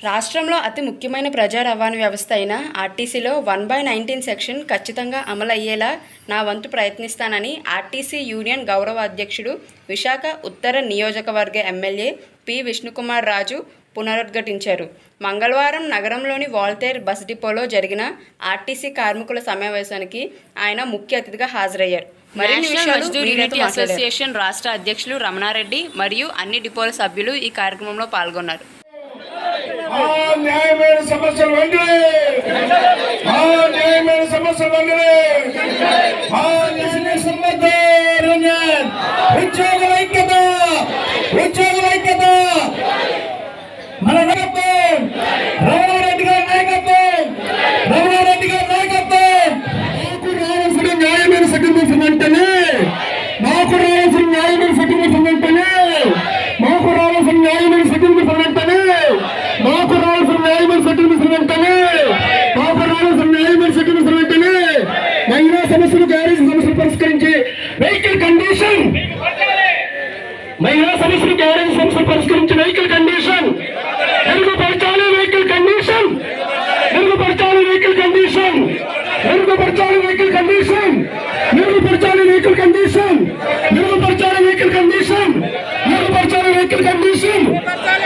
రాష్ట్రంలో అతి ముఖ్యమైన ప్రజా రవాణా వ్యవస్థ అయిన ఆర్టీసీలో 1/19 సెక్షన్ ఖచ్చితంగా అమలు అయ్యేలా నా వంతు ప్రయత్నిస్తానని ఆర్టీసీ యూనియన్ గౌరవ అధ్యక్షుడు విశాఖ ఉత్తర నియోజకవర్గ ఎమ్మెల్యే పి విష్ణుకుమార్ రాజు పునరుద్ఘాటించారు. మంగళవారం నగరంలోని వాల్తేర్ బస్ డిపోలో జరిగిన ఆర్టీసీ కార్మికుల సమావేశానికి ఆయన ముఖ్య అతిథిగా హాజరయ్యారు. నేషనల్ అసోసియేషన్ రాష్ట్ర అధ్యక్షులు రమణారెడ్డి మరియు అన్ని డిపోల సభ్యులు ఈ కార్యక్రమంలో పాల్గొన్నారు. న్యాయమైన సమస్యలు వెంటనే ఉద్యోగుల ఐక్యత మన నాయకత్వం రమణారెడ్డి గారి నాయకత్వం మాకు రావాల్సిన న్యాయమైన సెటిల్మెంట్స్ వెంటనే మాకు రావాల్సిన న్యాయమైన సెటిల్మెంట్స్ వెంటనే మహిళా సమస్యలు గ్యారేజ్ సమస్యలు పరిష్కరించి వెహికల్ కండిషన్ మెరుగుపరచాలి. వెహికల్ కండిషన్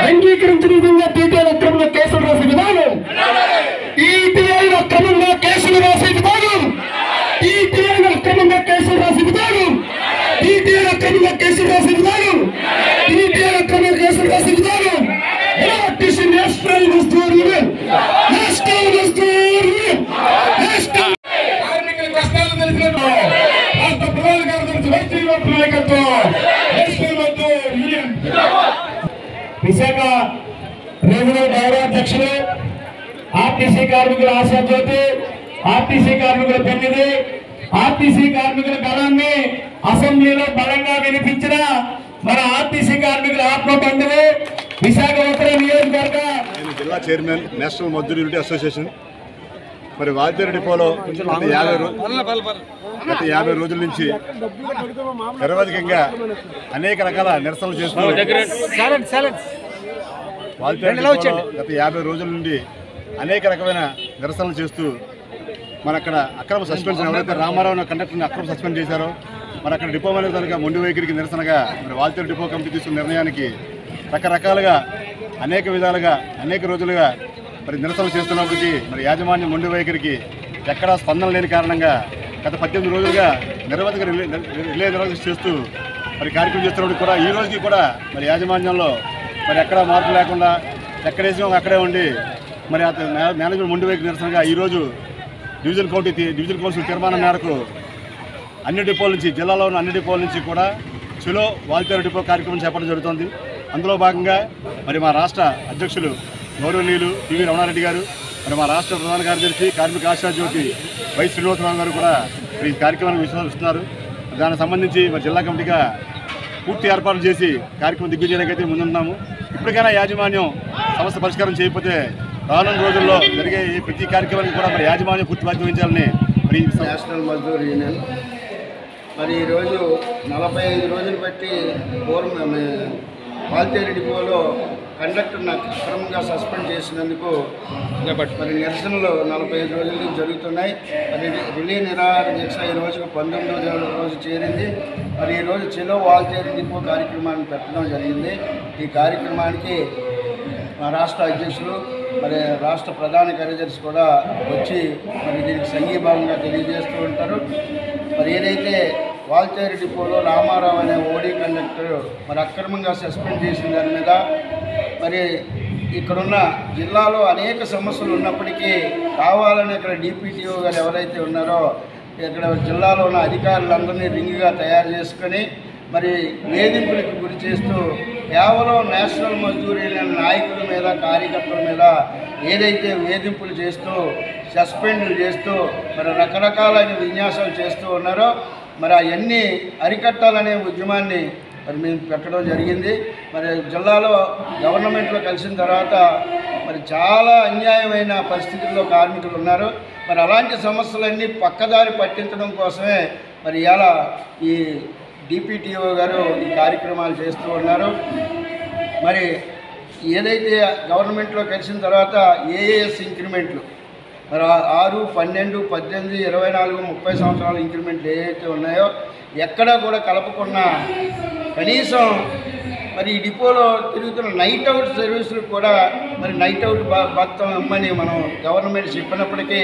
అంగీకరించిన విధంగా టీటీఐ అక్రమంగా కేసులు రాసే విధానం, టీటీఐ అక్రమంగా కేసులు రాసే విధానం, నేషనల్ మజ్దూర్ యూనియన్ కార్మికుల కష్టాలు తెలిసినట్టు రాష్ట్ర ప్రధాన కార్యదర్శి వైద్యుల నాయకత్వం national Mazdoor union Visakha regional గౌరవ అధ్యక్షులు ఆర్టీసీ కార్మికుల ఆశాజ్యోతి, ఆర్టీసీ కార్మికుల పెన్నిది, ఆర్టీసీ కార్మికుల గళాన్ని అసెంబ్లీలో బలంగా వినిపించిన మన ఆర్టీసీ కార్మికుల ఆత్మ బంధువు విశాఖ ఉత్తర నియోజకవర్గ జిల్లా chairman national Mazdoor unity association. మరి వాల్తేరు డిపోలో గత 50 రోజుల నుంచి నిరవధికంగా అనేక రకాల నిరసనలు చేస్తున్నారు. వాల్తేరు డిపోలో గత 50 రోజుల నుండి అనేక రకమైన నిరసనలు చేస్తూ మరి అక్కడ అక్రమ సస్పెన్షన్ ఎవరైతే రామారావు కండక్టర్ని అక్రమ సస్పెండ్ చేశారో మరి అక్కడ డిపో మేనేజర్గా మొండి వైఖరికి నిరసనగా మరి వాల్తేరు డిపో కమిటీ తీసుకున్న నిర్ణయానికి రకరకాలుగా అనేక విధాలుగా అనేక రోజులుగా మరి నిరసనలు చేస్తున్నప్పటికీ మరి యాజమాన్యం మొండి వైఖరికి ఎక్కడా స్పందన లేని కారణంగా గత 18 రోజులుగా నిరవధిక రిలే నిర్వహణ చేస్తూ మరి కార్యక్రమం చేస్తున్నప్పుడు కూడా ఈ రోజుకి కూడా మరి యాజమాన్యంలో మరి ఎక్కడా మార్పు లేకుండా ఎక్కడేసినా అక్కడే ఉండి మరి మేనేజ్మెంట్ మొండి వైఖరి నిరసనగా ఈరోజు డివిజన్ కౌన్సిల్ తీర్మానం మేరకు అన్ని డిపోల నుంచి జిల్లాలో ఉన్న అన్ని డిపోల నుంచి కూడా చలో వాల్తేరు డిపో కార్యక్రమం చేపట్టడం జరుగుతుంది. అందులో భాగంగా మరి మా రాష్ట్ర అధ్యక్షులు గౌరవనీయులు పివి రమణారెడ్డి గారు, మరి మా రాష్ట్ర ప్రధాన కార్యదర్శి కార్మిక ఆశాజ్యోతి వై శ్రీనివాసరావు గారు కూడా ఈ కార్యక్రమానికి విశ్వసిస్తున్నారు. దానికి సంబంధించి మరి జిల్లా కమిటీగా పూర్తి ఏర్పాట్లు చేసి కార్యక్రమం దిగ్విజయానికి అయితే ముందున్నాము. ఇప్పటికైనా యాజమాన్యం సమస్య పరిష్కారం చేయకపోతే రానున్న రోజుల్లో జరిగే ప్రతి కార్యక్రమానికి కూడా మరి యాజమాన్యం పూర్తి బాధ్యత వహించాలని మరి నేషనల్ మజ్దూర్ యూనియన్ మరి ఈరోజు 45 రోజులు బట్టి వాల్తేరు డిపోలో కండక్టర్ని అక్రమంగా సస్పెండ్ చేసినందుకు మరి నిరసనలు 45 రోజుల నుంచి జరుగుతున్నాయి. మరి రిలే నిరాహార దీక్ష ఈ రోజుకు 19వ రోజు చేరింది. మరి ఈరోజు చెలో వాల్తేరు డిపో కార్యక్రమాన్ని పెట్టడం జరిగింది. ఈ కార్యక్రమానికి మా రాష్ట్ర అధ్యక్షులు మరి రాష్ట్ర ప్రధాన కార్యదర్శి కూడా వచ్చి మరి దీనికి సంఘీభావంగా తెలియజేస్తూ ఉంటారు. మరి ఏదైతే వాల్తేరు డిపోలో రామారావు అనే ఓడీ కండక్టర్ మరి అక్రమంగా సస్పెండ్ చేసిన దాని మీద మరి ఇక్కడున్న జిల్లాలో అనేక సమస్యలు ఉన్నప్పటికీ కావాలని ఇక్కడ డిపిటిఓ గారు ఎవరైతే ఉన్నారో ఇక్కడ జిల్లాలో ఉన్న అధికారులందరినీ రింగ్గా తయారు చేసుకొని మరి వేధింపులకు గురి చేస్తూ కేవలం నేషనల్ మజ్దూర్ యూనియన్ నాయకుల మీద కార్యకర్తల మీద ఏదైతే వేధింపులు చేస్తూ సస్పెండ్లు చేస్తూ మరి రకరకాలైన విన్యాసాలు చేస్తూ ఉన్నారో మరి అవన్నీ అరికట్టాలనే ఉద్యమాన్ని మరి మేము పెట్టడం జరిగింది. మరి జిల్లాలో గవర్నమెంట్లో కలిసిన తర్వాత మరి చాలా అన్యాయమైన పరిస్థితుల్లో కార్మికులు ఉన్నారు. మరి అలాంటి సమస్యలన్నీ పక్కదారి పట్టించడం కోసమే మరి ఇలా ఈ డిపిటిఓ గారు ఈ కార్యక్రమాలు చేస్తూ ఉన్నారు. మరి ఏదైతే గవర్నమెంట్లో కలిసిన తర్వాత ఏఏఎస్ ఇంక్రిమెంట్లు మరి 6, 12, 18, 24, 30 సంవత్సరాల ఇంక్రిమెంట్లు ఏవైతే ఉన్నాయో ఎక్కడా కూడా కలపకుండా కనీసం మరి ఈ డిపోలో తిరుగుతున్న నైట్ అవుట్ సర్వీసులు కూడా మరి నైట్ అవుట్ భత్తం ఇమ్మని మనం గవర్నమెంట్ చెప్పినప్పటికీ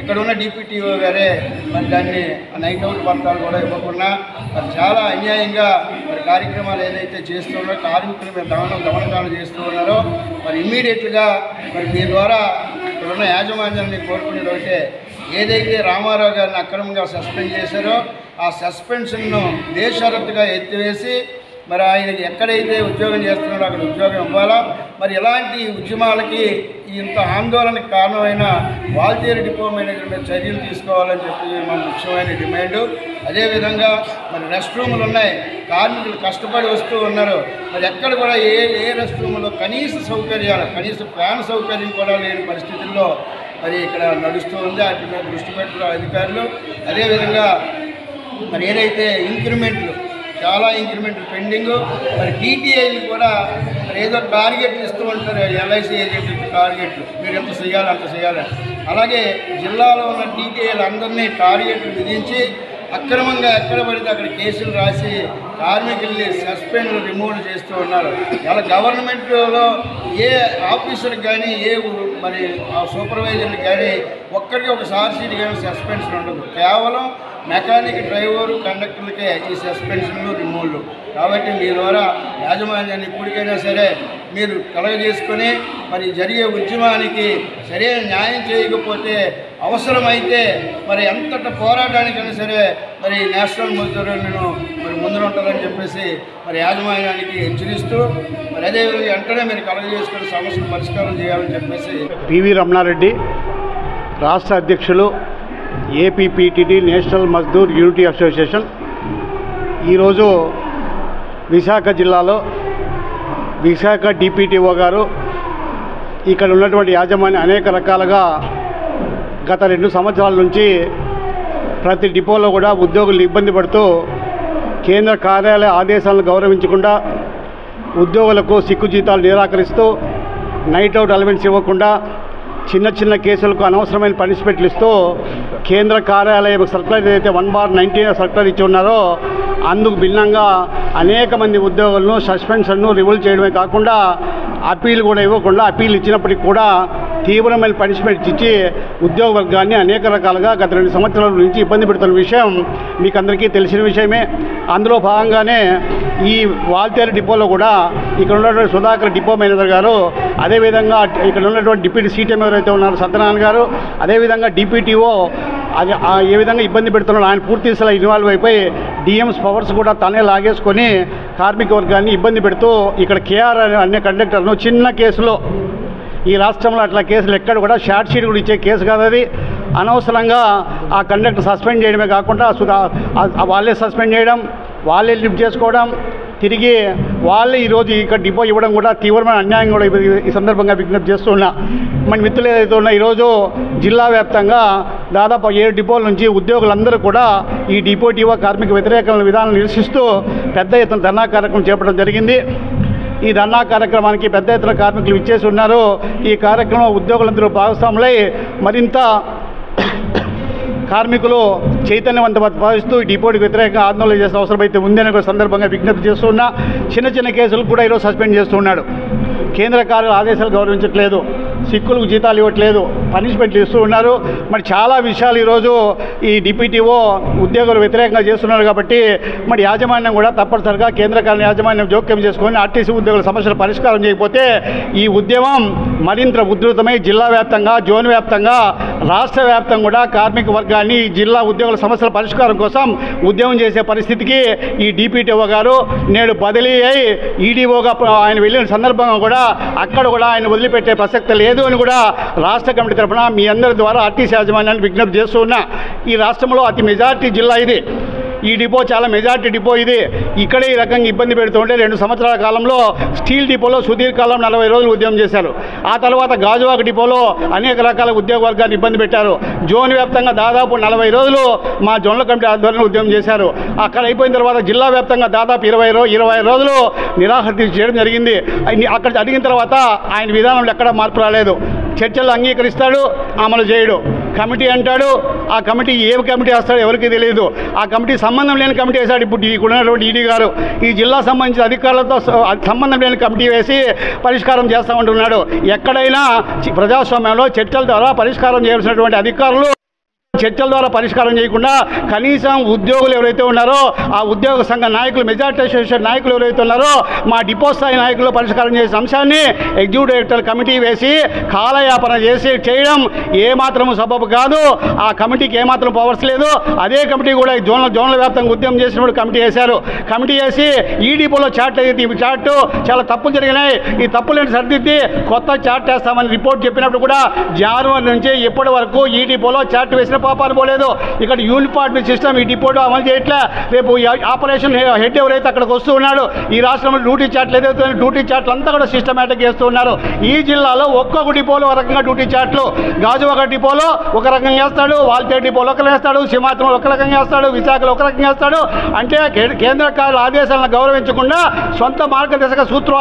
ఇక్కడ ఉన్న డిపిటిఓ గారే మరి దాన్ని నైట్ అవుట్ భత్తాలు కూడా ఇవ్వకుండా మరి చాలా అన్యాయంగా మరి కార్యక్రమాలు ఏదైతే చేస్తున్నారో కార్మికుల మీద దమనకాలు చేస్తూ ఉన్నారో మరి ఇమ్మీడియట్గా మరి మీ ద్వారా ఇక్కడున్న యాజమాన్యాన్ని కోరుకునేది ఒకటే, ఏదైతే రామారావు గారిని అక్రమంగా సస్పెండ్ చేశారో ఆ సస్పెన్షన్ను బేషరతుగా ఎత్తివేసి మరి ఆయనకి ఎక్కడైతే ఉద్యోగం చేస్తున్నాడో అక్కడ ఉద్యోగం ఇవ్వాలా. మరి ఇలాంటి ఉద్యమాలకి ఇంత ఆందోళనకు కారణమైన వాల్తేరు డిపో మేనేజర్ మీద చర్యలు తీసుకోవాలని చెప్పి మన ముఖ్యమైన డిమాండు. అదేవిధంగా మరి రెస్ట్ రూములు ఉన్నాయి, కార్మికులు కష్టపడి వస్తూ ఉన్నారు. మరి ఎక్కడ కూడా ఏ రెస్ట్ రూములో కనీస సౌకర్యాలు, కనీస ఫ్యాన్ సౌకర్యం కూడా లేని పరిస్థితుల్లో మరి ఇక్కడ నడుస్తూ ఉంది. వాటి మీద దృష్టి పెట్టడం అధికారులు. అదేవిధంగా మరి ఏదైతే ఇంక్రిమెంట్లు, చాలా ఇంక్రిమెంట్లు పెండింగు, మరి టీటీఐలు కూడా మరి ఏదో టార్గెట్లు ఇస్తూ ఉంటారు, ఎల్ఐసి ఏజెంట్లకి టార్గెట్లు, మీరు ఎంత చేయాలి అంత చేయాలని. అలాగే జిల్లాలో ఉన్న టీటీఐలు అందరినీ టార్గెట్లు విధించి అక్రమంగా ఎక్కడ పడితే అక్కడ కేసులు రాసి కార్మికుల్ని సస్పెండ్ రిమూవ్ చేస్తూ ఉన్నారు. ఇలా గవర్నమెంట్లో ఏ ఆఫీసర్కి కానీ ఏ మరి సూపర్వైజర్కి కానీ ఒక్కరికి ఒక సార్సీట్ కానీ సస్పెన్షన్ ఉండదు. కేవలం మెకానిక్, డ్రైవరు, కండక్టర్లకే ఈ సస్పెన్షన్లు, రిమూవ్లు. కాబట్టి మీ ద్వారా యాజమాన్యాన్ని ఇప్పటికైనా సరే మీరు కలగజేసుకొని మరి జరిగే ఉద్యమానికి సరైన న్యాయం చేయకపోతే అవసరమైతే మరి ఎంతట పోరాటానికైనా సరే మరి నేషనల్ మజ్దూర్ యూనియన్ మరి ముందుంటుందని చెప్పేసి మరి యాజమాన్యానికి హెచ్చరిస్తూ మరి అదేవిధంగా వెంటనే మీరు కలగజేసుకుని సమస్యను పరిష్కారం చేయాలని చెప్పేసి పివి రమణారెడ్డి రాష్ట్ర అధ్యక్షులు, APPTD national Mazdoor unity association ఈరోజు విశాఖ జిల్లాలో విశాఖ డిపిటిఓ గారు ఇక్కడ ఉన్నటువంటి యాజమాన్యం అనేక రకాలుగా గత 2 సంవత్సరాల నుంచి ప్రతి డిపోలో కూడా ఉద్యోగులు ఇబ్బంది పడుతూ కేంద్ర కార్యాలయ ఆదేశాలను గౌరవించకుండా ఉద్యోగులకు సిక్కు జీతాలు నిరాకరిస్తూ నైట్ అవుట్ అలవెన్స్ ఇవ్వకుండా చిన్న చిన్న కేసులకు అనవసరమైన పనిష్మెంట్లు ఇస్తూ కేంద్ర కార్యాలయం సర్కులర్ ఏదైతే 1/19 సర్కులర్ ఇచ్చి ఉన్నారో అందుకు భిన్నంగా అనేక మంది ఉద్యోగులను సస్పెన్షన్ను రివోల్వ్ చేయడమే కాకుండా అప్పీల్ కూడా ఇవ్వకుండా అప్పీల్ ఇచ్చినప్పటికీ కూడా తీవ్రమైన పనిష్మెంట్ ఇచ్చి ఉద్యోగ వర్గాన్ని అనేక రకాలుగా గత 2 సంవత్సరాల నుంచి ఇబ్బంది పెడుతున్న విషయం మీకు అందరికీ తెలిసిన విషయమే. అందులో భాగంగానే ఈ వాల్తేరు డిపోలో కూడా ఇక్కడ ఉన్నటువంటి సుధాకర్ డిపో మేనేజర్ గారు, అదేవిధంగా ఇక్కడ ఉన్నటువంటి డిప్యూటీ సీటీఎం ఎవరైతే ఉన్నారో సత్యనారాయణ గారు, అదేవిధంగా డిపిటిఓ అది ఏ విధంగా ఇబ్బంది పెడుతున్నాడు ఆయన పూర్తి స్థాయిలో ఇన్వాల్వ్ అయిపోయి డిఎంస్ పవర్స్ కూడా తనే లాగేసుకొని కార్మిక వర్గాన్ని ఇబ్బంది పెడుతూ ఇక్కడ కేఆర్ అనే కండక్టర్ను చిన్న కేసులో, ఈ రాష్ట్రంలో అట్లా కేసులు ఎక్కడ కూడా షార్ట్ షీట్ కూడా ఇచ్చే కేసు కాదు అది, అనవసరంగా ఆ కండక్టర్ సస్పెండ్ చేయడమే కాకుండా వాళ్ళే సస్పెండ్ చేయడం, వాళ్ళే లిఫ్ట్ చేసుకోవడం, తిరిగి వాళ్ళే ఈరోజు ఇక్కడ డిపో ఇవ్వడం కూడా తీవ్రమైన అన్యాయం కూడా ఈ సందర్భంగా విజ్ఞప్తి చేస్తున్నా. మన మిత్రులు ఏదైతే ఉన్నా ఈరోజు జిల్లా వ్యాప్తంగా దాదాపు 7 డిపోల నుంచి ఉద్యోగులందరూ కూడా ఈ డిపోటివో కార్మిక వ్యతిరేక విధానం నిరసిస్తూ పెద్ద ఎత్తున ధర్నా కార్యక్రమం చేపట్టడం జరిగింది. ఈ ధర్నా కార్యక్రమానికి పెద్ద ఎత్తున కార్మికులు ఇచ్చేసి ఉన్నారు. ఈ కార్యక్రమం ఉద్యోగులందరూ భాగస్వాములై మరింత కార్మికులు చైతన్యవంతం భావిస్తూ డిపోటికి వ్యతిరేకంగా ఆందోళన చేసిన అవసరమైతే ఉందని సందర్భంగా విజ్ఞప్తి చేస్తున్నా. చిన్న చిన్న కేసులు కూడా ఈరోజు సస్పెండ్ చేస్తున్నాడు. కేంద్ర కార్యాలయ ఆదేశాలు గౌరవించట్లేదు, సిక్కులకు జీతాలు ఇవ్వట్లేదు, పనిష్మెంట్లు ఇస్తూ ఉన్నారు. మరి చాలా విషయాలు ఈరోజు ఈ డిపిటిఓ ఉద్యోగులు వ్యతిరేకంగా చేస్తున్నారు. కాబట్టి మరి యాజమాన్యం కూడా తప్పనిసరిగా కేంద్ర కార్యాలయ యాజమాన్యం జోక్యం చేసుకొని ఆర్టీసీ ఉద్యోగుల సమస్యల పరిష్కారం చేయకపోతే ఈ ఉద్యమం మరింత ఉధృతమై జిల్లా వ్యాప్తంగా, జోన్ వ్యాప్తంగా, రాష్ట్ర వ్యాప్తంగా కూడా కార్మిక వర్గాన్ని జిల్లా ఉద్యోగుల సమస్యల పరిష్కారం కోసం ఉద్యమం చేసే పరిస్థితికి ఈ డిపిటిఓ గారు నేడు బదిలీ అయి ఈడీఓగా ఆయన వెళ్ళిన సందర్భంగా కూడా అక్కడ కూడా ఆయన వదిలిపెట్టే ప్రసక్తి లేదు అని కూడా రాష్ట్ర కమిటీ తరఫున మీ అందరి ద్వారా ఆర్టీసీ యాజమాన్యాన్ని విజ్ఞప్తి చేస్తూ ఉన్నా. ఈ రాష్ట్రంలో అతి మెజార్టీ జిల్లా ఇది. ఈ డిపో చాలా మెజార్టీ డిపో ఇది. ఇక్కడే ఈ రకంగా ఇబ్బంది పెడుతుంటే 2 సంవత్సరాల కాలంలో స్టీల్ డిపోలో సుదీర్ఘకాలం 40 రోజులు ఉద్యమం చేశారు. ఆ తర్వాత గాజువాక డిపోలో అనేక రకాల ఉద్యోగ వర్గాన్ని ఇబ్బంది పెట్టారు. జోన్ వ్యాప్తంగా దాదాపు 40 రోజులు మా జోన్ల కమిటీ ఆధ్వర్యంలో ఉద్యమం చేశారు. అక్కడ అయిపోయిన తర్వాత జిల్లా వ్యాప్తంగా దాదాపు 20 రోజులు నిరాహార దీక్ష చేయడం జరిగింది. అక్కడ జరిగిన తర్వాత ఆయన విధానంలో ఎక్కడా మార్పు రాలేదు. చర్చలు అంగీకరిస్తాడు, అమలు చేయడు. కమిటీ అంటాడు, ఆ కమిటీ ఏ కమిటీ వేస్తాడో ఎవరికి తెలియదు. ఆ కమిటీ సంబంధం లేని కమిటీ వేశాడు. ఇప్పుడు ఉన్నటువంటి ఈడీ గారు ఈ జిల్లా సంబంధించిన అధికారులతో సంబంధం లేని కమిటీ వేసి పరిష్కారం చేస్తూ ఉంటున్నాడు. ఎక్కడైనా ప్రజాస్వామ్యంలో చర్చల ద్వారా పరిష్కారం చేయాల్సినటువంటి అధికారులు చర్చల ద్వారా పరిష్కారం చేయకుండా కనీసం ఉద్యోగులు ఎవరైతే ఉన్నారో ఆ ఉద్యోగ సంఘ నాయకులు, మెజార్టీ అసోసియేషన్ నాయకులు ఎవరైతే ఉన్నారో మా డిపో స్థాయి నాయకులు పరిష్కారం చేసే అంశాన్ని ఎగ్జిక్యూటివ్ డైరెక్టర్ కమిటీ వేసి కాలయాపన చేయడం ఏమాత్రము సబబు కాదు. ఆ కమిటీకి ఏమాత్రం పవర్స్ లేదు. అదే కమిటీ కూడా జోన్ల వ్యాప్తంగా ఉద్యమం చేసినప్పుడు కమిటీ వేశారు. కమిటీ వేసి ఈ డిపోలో చార్ట్ అయితే ఈ చార్టు చాలా తప్పులు జరిగినాయి, ఈ తప్పులను సరిదిద్ది కొత్త చార్ట్ వేస్తామని రిపోర్ట్ చెప్పినప్పుడు కూడా జనవరి నుంచి ఇప్పటి వరకు ఈ డిపోలో చార్ట్ వేసిన పాపాలు పోలేదు. ఇక్కడ యూనిఫార్మ్ సిస్టమ్ ఈ డిపోలో అమలు చేయట్లే. రేపు ఆపరేషన్ హెడ్ ఎవరైతే అక్కడికి వస్తూ ఉన్నాడు, ఈ రాష్ట్రంలో డ్యూటీ చార్ట్లు ఏదైతే డ్యూటీ చార్ట్లు అంతా కూడా సిస్టమేటిక్ చేస్తూ ఉన్నారు. ఈ జిల్లాలో ఒక్కొక్క డిపోలో ఒక రకంగా డ్యూటీ చార్ట్లు, గాజువాక డిపోలో ఒక రకంగా వేస్తాడు, వాల్తేరు డిపోలో ఒక వేస్తాడు, సింహాచలంలో ఒక రకంగా వేస్తాడు, విశాఖలో ఒక రకంగా వేస్తాడు. అంటే కేంద్ర ఆదేశాలను గౌరవించకుండా సొంత మార్గదర్శక సూత్రాలు